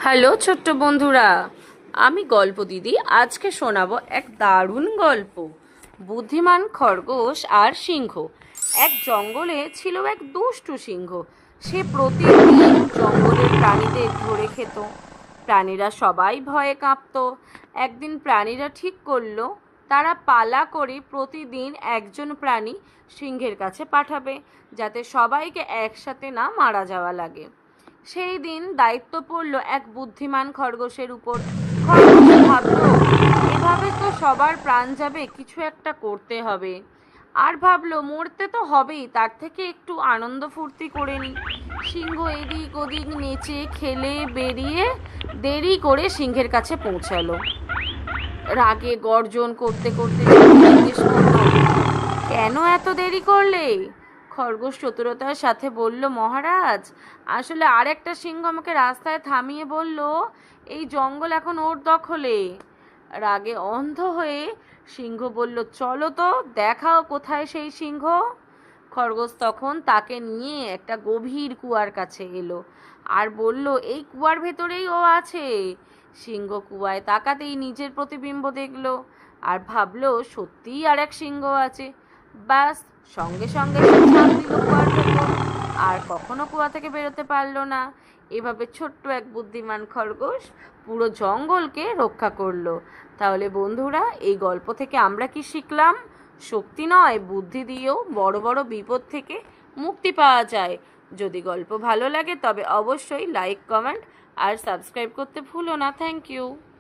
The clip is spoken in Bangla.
হ্যালো ছোট্ট বন্ধুরা, আমি গল্প দিদি আজকে শোনাবো এক দারুণ গল্প। বুদ্ধিমান খরগোশ আর সিংহ। এক জঙ্গলে ছিল এক দুষ্টু সিংহ। সে প্রতিদিন জঙ্গলের প্রাণীদের ধরে খেত। প্রাণীরা সবাই ভয়ে কাঁপতো। একদিন প্রাণীরা ঠিক করলো তারা পালা করে প্রতিদিন একজন প্রাণী সিংহের কাছে পাঠাবে, যাতে সবাইকে একসাথে না মারা যাওয়া লাগে। সেই দিন দায়িত্ব পড়ল এক বুদ্ধিমান খরগোশের উপর। খরগোশ ভাবলো, এভাবে তো সবার প্রাণ যাবে, কিছু একটা করতে হবে। আর ভাবলো মরতে তো হবেই, তার থেকে একটু আনন্দ ফুর্তি করে নি। সিংহ এদিক ওদিক নেচে খেলে বেরিয়ে দেরি করে সিংহের কাছে পৌঁছালো। রাগে গর্জন করতে করতে জিজ্ঞেস করলো, কেন এত দেরি করলে? খরগোশ চতুরতার সাথে বলল, মহারাজ, আসলে আরেকটা সিংহ আমাকে রাস্তায় থামিয়ে বলল এই জঙ্গল এখন ওর দখলে। রাগে অন্ধ হয়ে সিংহ বলল, চলো তো দেখাও কোথায় সেই সিংহ। খরগোশ তখন তাকে নিয়ে একটা গভীর কুয়ার কাছে এলো আর বলল, এই কুয়ার ভেতরেই ও আছে। সিংহ কুয়ায় তাকাতেই নিজের প্রতিবিম্ব দেখলো আর ভাবলো সত্যিই আর এক সিংহ আছে। ব্যাস, সঙ্গে সঙ্গে সে ঝাঁপ দিল কুয়ার ভেতর, আর কখনো কুয়া থেকে বেরোতে পারলো না। এভাবে ছোট্ট এক বুদ্ধিমান খরগোশ পুরো জঙ্গলকে রক্ষা করলো। তাহলে বন্ধুরা, এই গল্প থেকে আমরা কি শিখলাম? শক্তি নয়, বুদ্ধি দিয়েও বড় বড় বিপদ থেকে মুক্তি পাওয়া যায়। যদি গল্প ভালো লাগে তবে অবশ্যই লাইক, কমেন্ট আর সাবস্ক্রাইব করতে ভুলো না। Thank you.